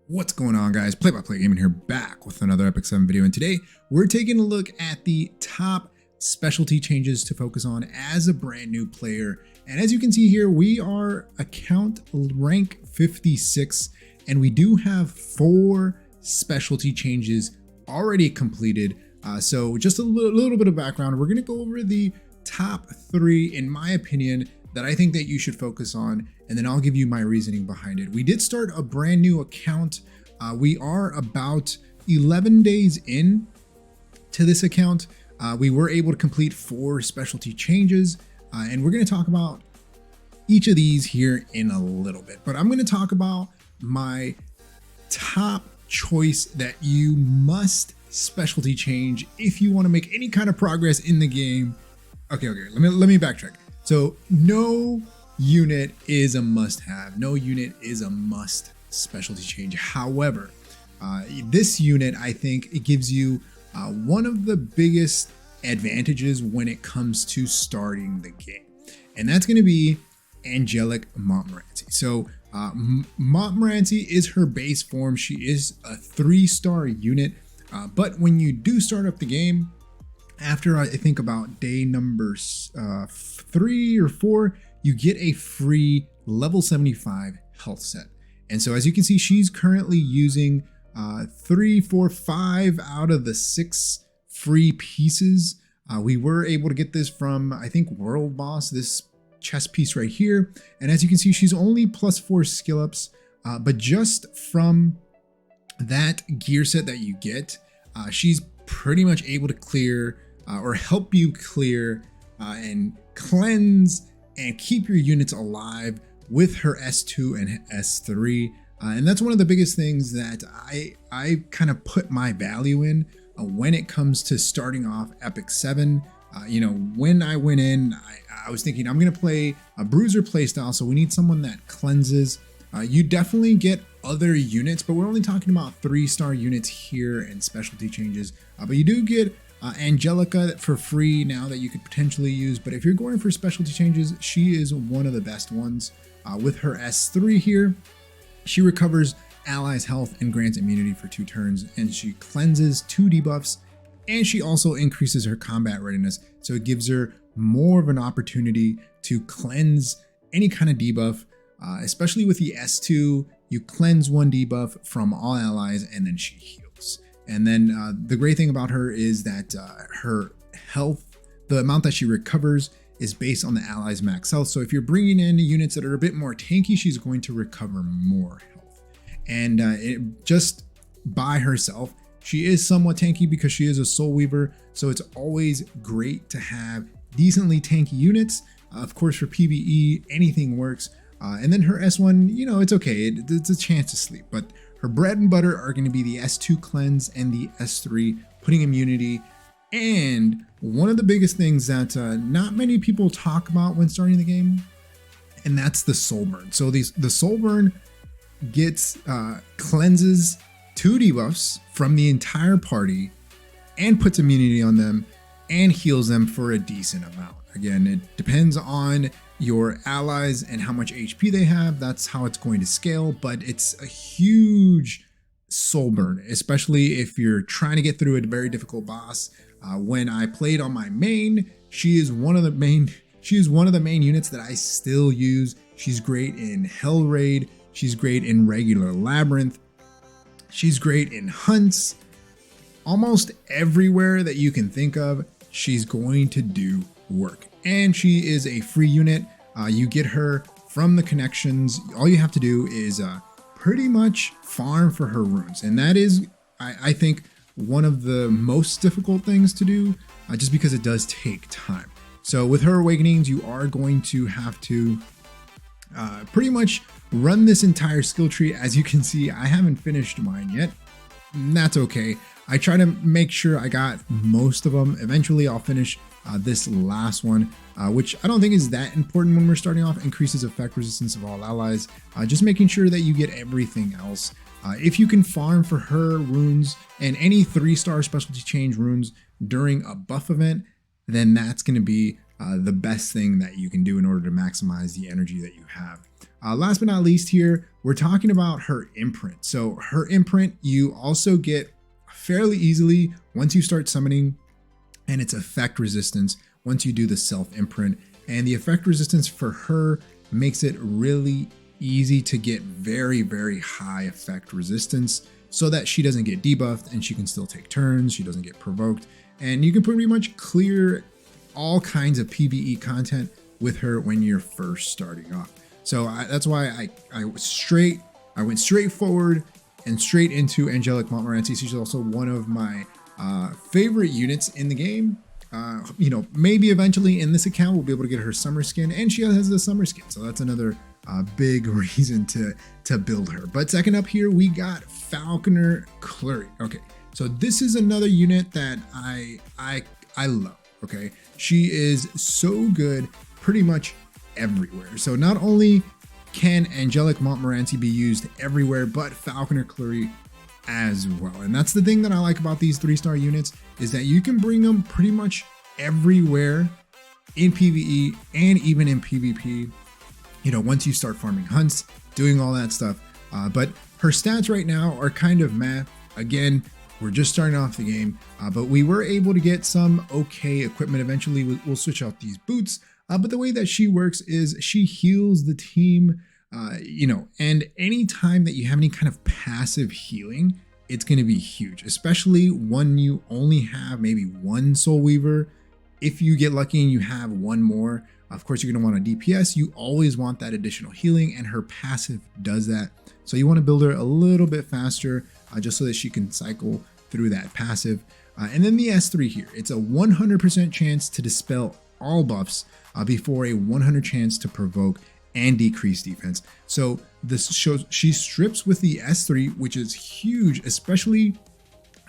What's going on, guys? Play-by-play gaming here, back with another Epic 7 video, and today we're taking a look at the top specialty changes to focus on as a brand new player. And as you can see here, we are account rank 56, and we do have 4 specialty changes already completed. So just a little bit of background. We're going to go over the top 3, in my opinion, that I think that you should focus on, and then I'll give you my reasoning behind it. We did start a brand new account. We are about 11 days in to this account. We were able to complete 4 specialty changes, and we're going to talk about each of these here in a little bit. But I'm going to talk about my top choice that you must specialty change if you want to make any kind of progress in the game. Okay, let me backtrack. So no unit is a must-have. No unit is a must specialty change. However, this unit, I think it gives you one of the biggest advantages when it comes to starting the game. And that's going to be Angelic Montmorancy. So Montmorancy is her base form. She is a 3-star unit. But when you do start up the game, after I think about day number 3 or 4, you get a free level 75 health set. And so as you can see, she's currently using 3, 4, 5 out of the 6 free pieces. We were able to get this from, I think, World Boss, this chest piece right here. And as you can see, she's only +4 skill ups, but just from that gear set that you get, she's pretty much able to clear or help you clear and cleanse and keep your units alive with her S2 and S3. And that's one of the biggest things that I kind of put my value in when it comes to starting off Epic 7. You know, when I went in, I was thinking I'm going to play a bruiser playstyle, so we need someone that cleanses. You definitely get other units, but we're only talking about 3-star units here and specialty changes. But you do get Angelica for free now that you could potentially use. But if you're going for specialty changes, she is one of the best ones. With her S3 here, she recovers allies' health and grants immunity for 2 turns, and she cleanses 2 debuffs, and she also increases her combat readiness, so it gives her more of an opportunity to cleanse any kind of debuff. Especially with the S2, you cleanse 1 debuff from all allies, and then she heals. And then the great thing about her is that her health, the amount that she recovers, is based on the allies' max health. So if you're bringing in units that are a bit more tanky, she's going to recover more health. And just by herself, she is somewhat tanky because she is a Soul Weaver. So it's always great to have decently tanky units. Of course, for PvE, anything works. And then her S1, you know, it's okay. It's a chance to sleep. But her bread and butter are going to be the S2 cleanse and the S3 putting immunity. And one of the biggest things that not many people talk about when starting the game, and that's the soul burn. So the soul burn gets cleanses 2 debuffs from the entire party and puts immunity on them and heals them for a decent amount. Again, it depends on your allies and how much HP they have. That's how it's going to scale, but it's a huge soul burn, especially if you're trying to get through a very difficult boss. When I played on my main, she is one of the main units that I still use. She's great in Hell Raid. She's great in regular Labyrinth. She's great in hunts. Almost everywhere that you can think of, she's going to do work. And she is a free unit. You get her from the connections. All you have to do is pretty much farm for her runes. And that is, I think, one of the most difficult things to do, just because it does take time. So with her awakenings, you are going to have to pretty much run this entire skill tree. As you can see, I haven't finished mine yet. And that's okay. I try to make sure I got most of them. Eventually I'll finish this last one, which I don't think is that important when we're starting off. Increases effect resistance of all allies. Just making sure that you get everything else. If you can farm for her runes and any 3-star specialty change runes during a buff event, then that's going to be the best thing that you can do in order to maximize the energy that you have. Last but not least here, we're talking about her imprint. So her imprint, you also get fairly easily once you start summoning, and it's effect resistance once you do the self imprint. And the effect resistance for her makes it really easy to get very, very high effect resistance so that she doesn't get debuffed and she can still take turns, she doesn't get provoked, and you can pretty much clear all kinds of PvE content with her when you're first starting off. So that's why I went straight forward and straight into Angelic Montmorancy. She's also one of my favorite units in the game. You know, maybe eventually in this account we'll be able to get her summer skin, and she has the summer skin, so that's another big reason to build her. But second up here, we got Falconer Kluri. Okay, so this is another unit that I love. Okay, she is so good pretty much everywhere. So not only can Angelic Montmorancy be used everywhere, but Falconer Kluri as well. And that's the thing that I like about these 3-star units, is that you can bring them pretty much everywhere in PvE and even in PvP, you know, once you start farming hunts, doing all that stuff. But her stats right now are kind of meh. Again, we're just starting off the game, but we were able to get some okay equipment. Eventually we'll switch out these boots, but the way that she works is she heals the team, you know, and anytime that you have any kind of passive healing, it's going to be huge, especially when you only have maybe one Soul Weaver. If you get lucky and you have one more, of course, you're going to want a DPS. You always want that additional healing, and her passive does that. So you want to build her a little bit faster, just so that she can cycle through that passive. And then the S3 here, it's a 100% chance to dispel all buffs before a 100 chance to provoke and decrease defense. So this shows she strips with the S3, which is huge, especially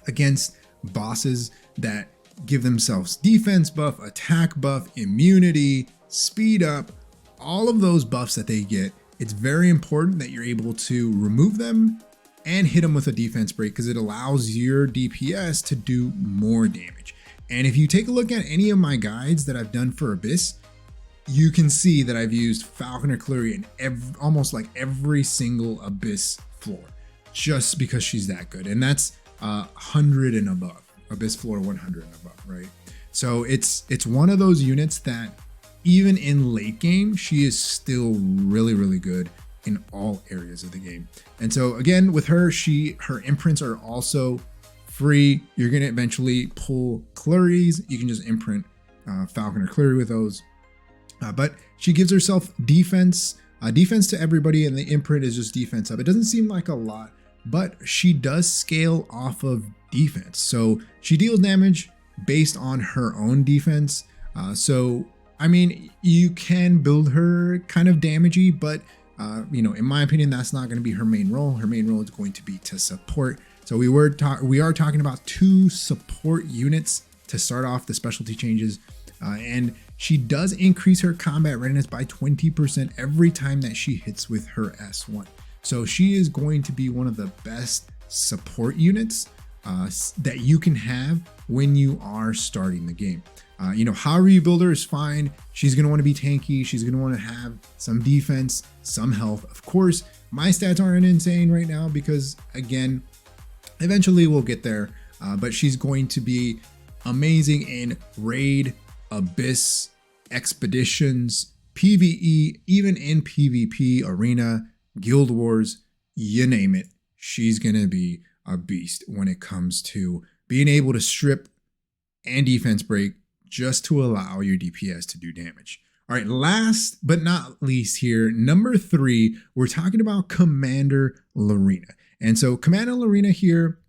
against bosses that give themselves defense buff, attack buff, immunity, speed up, all of those buffs that they get. It's very important that you're able to remove them and hit them with a defense break, because it allows your DPS to do more damage. And if you take a look at any of my guides that I've done for Abyss, you can see that I've used Falconer Kluri in almost like every single Abyss floor, just because she's that good. And that's 100 and above, Abyss floor 100 and above, right? So it's one of those units that even in late game, she is still really, really good in all areas of the game. And so again, with her, her imprints are also free. You're gonna eventually pull Kluris. You can just imprint Falconer Kluri with those. But she gives herself defense to everybody, and the imprint is just defense up. It doesn't seem like a lot, but she does scale off of defense. So she deals damage based on her own defense. So, I mean, you can build her kind of damagey, but you know, in my opinion, that's not going to be her main role. Her main role is going to be to support. So we are talking about 2 support units to start off the specialty changes, and she does increase her combat readiness by 20% every time that she hits with her S1. So she is going to be one of the best support units that you can have when you are starting the game. You know, however you build her is fine. She's going to want to be tanky. She's going to want to have some defense, some health. Of course, my stats aren't insane right now because, again, eventually we'll get there. But she's going to be amazing in raid, Abyss, expeditions, PvE, even in PvP, arena, guild wars, you name it. She's going to be a beast when it comes to being able to strip and defense break just to allow your DPS to do damage. All right, last but not least here, number 3, we're talking about Commander Lorina. And so Commander Lorina here,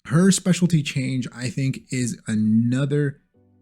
her specialty change, I think, is another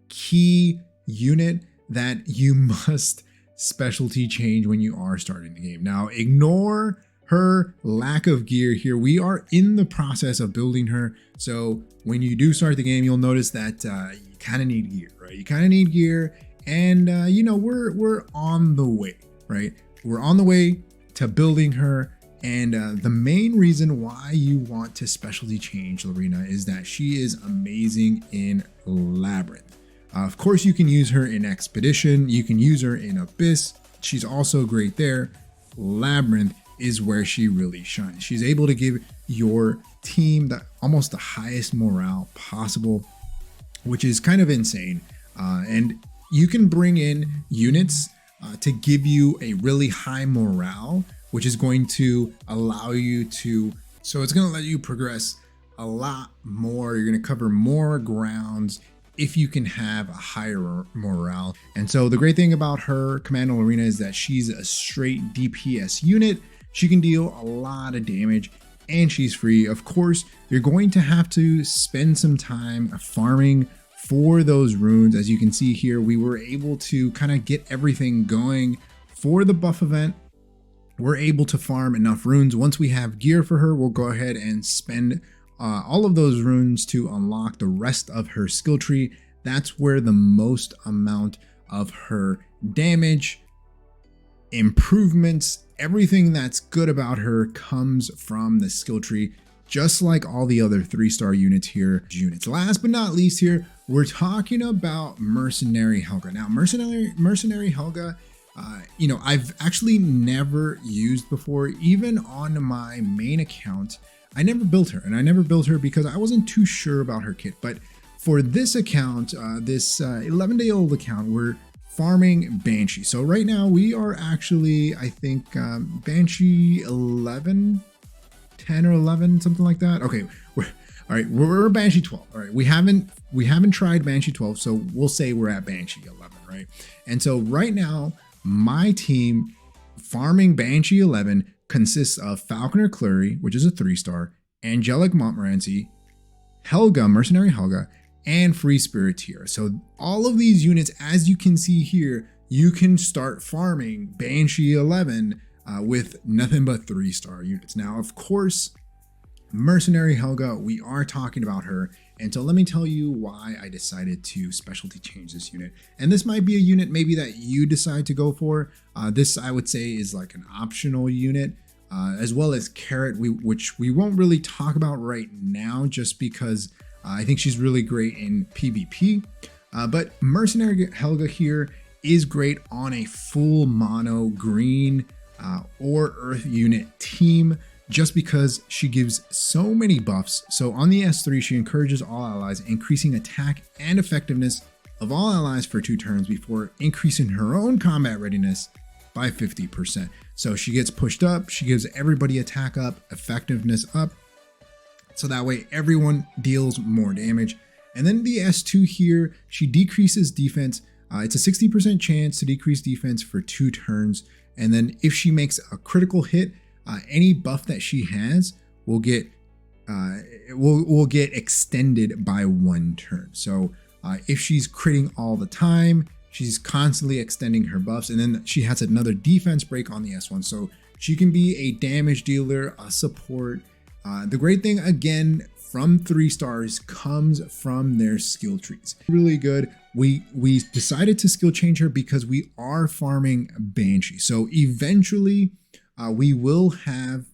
key unit that you must specialty change when you are starting the game. Now, ignore her lack of gear here. We are in the process of building her. So when you do start the game, you'll notice that you kind of need gear, right? You kind of need gear, and you know, we're on the way, right? We're on the way to building her. And the main reason why you want to specialty change Lorina is that she is amazing in Labyrinth. Of course, you can use her in Expedition. You can use her in Abyss. She's also great there. Labyrinth is where she really shines. She's able to give your team almost the highest morale possible, which is kind of insane. And you can bring in units to give you a really high morale, which is going to allow you to, so it's going to let you progress a lot more. You're going to cover more grounds if you can have a higher morale. And so the great thing about her, Commando Lorina, is that she's a straight DPS unit. She can deal a lot of damage and she's free. Of course, you're going to have to spend some time farming for those runes. As you can see here, we were able to kind of get everything going for the buff event. We're able to farm enough runes. Once we have gear for her, we'll go ahead and spend all of those runes to unlock the rest of her skill tree. That's where the most amount of her damage, improvements, everything that's good about her comes from the skill tree, just like all the other 3-star units here. Last but not least here, we're talking about Mercenary Helga. Now, Mercenary Helga, I've actually never used before. Even on my main account, I never built her, and I never built her because I wasn't too sure about her kit. But for this account, this 11-day-old account, we're farming Banshee. So right now we are actually, I think, Banshee 11, 10 or 11, something like that. Okay, we're Banshee 12. All right, we haven't tried Banshee 12, so we'll say we're at Banshee 11, right? And so right now, my team farming Banshee 11 consists of Falconer Kluri, which is a 3-star, Angelic Montmorancy, Helga, Mercenary Helga, and Free Spiriteer. So all of these units, as you can see here, you can start farming Banshee 11 with nothing but 3-star units. Now, of course, Mercenary Helga, we are talking about her. And so let me tell you why I decided to specialty change this unit. And this might be a unit maybe that you decide to go for. This, I would say, is like an optional unit, as well as Carrot, which we won't really talk about right now just because I think she's really great in PvP. But Mercenary Helga here is great on a full mono green or earth unit team, just because she gives so many buffs. So on the S3, she encourages all allies, increasing attack and effectiveness of all allies for 2 turns before increasing her own combat readiness by 50%. So she gets pushed up, she gives everybody attack up, effectiveness up, so that way everyone deals more damage. And then the S2 here, she decreases defense. It's a 60% chance to decrease defense for 2 turns. And then if she makes a critical hit, any buff that she has will get extended by 1 turn. So if she's critting all the time, she's constantly extending her buffs. And then she has another defense break on the S1. So she can be a damage dealer, a support. The great thing, again, from 3 stars comes from their skill trees. Really good. We decided to skill change her because we are farming Banshee. So eventually we will have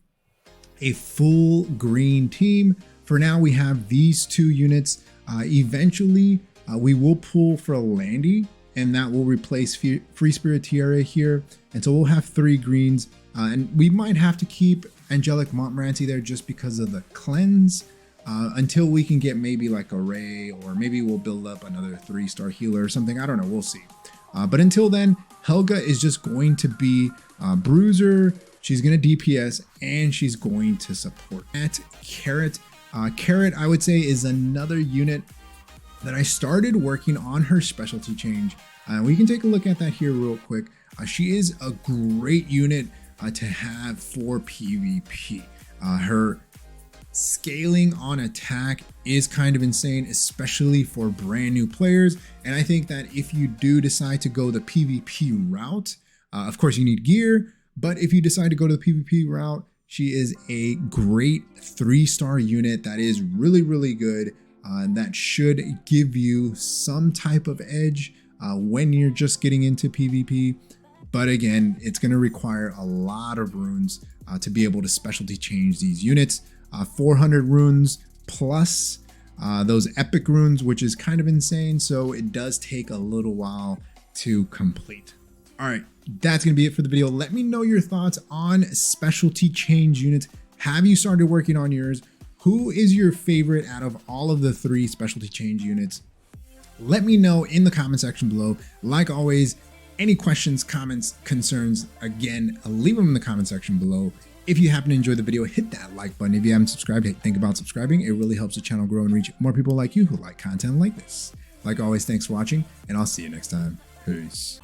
a full green team. For now, we have these 2 units. Eventually, we will pull for a Landy, and that will replace Free Spiriteer here. And so we'll have 3 greens. And we might have to keep Angelic Montmorancy there just because of the cleanse until we can get maybe like a Ray, or maybe we'll build up another 3-star healer or something. I don't know. We'll see. But until then, Helga is just going to be Bruiser. She's going to DPS and she's going to support. At Carrot, Carrot, I would say, is another unit that I started working on her specialty change. We can take a look at that here real quick. She is a great unit to have for PvP. Her scaling on attack is kind of insane, especially for brand new players. And I think that if you do decide to go the PvP route, of course you need gear, but if you decide to go to the PvP route, she is a great 3-star unit that is really, really good. That should give you some type of edge when you're just getting into PvP. But again, it's going to require a lot of runes to be able to specialty change these units. 400 runes plus those epic runes, which is kind of insane. So it does take a little while to complete. All right, that's going to be it for the video. Let me know your thoughts on specialty change units. Have you started working on yours? Who is your favorite out of all of the 3 specialty change units? Let me know in the comment section below. Like always, any questions, comments, concerns, again, leave them in the comment section below. If you happen to enjoy the video, hit that like button. If you haven't subscribed, think about subscribing. It really helps the channel grow and reach more people like you who like content like this. Like always, thanks for watching, and I'll see you next time. Peace.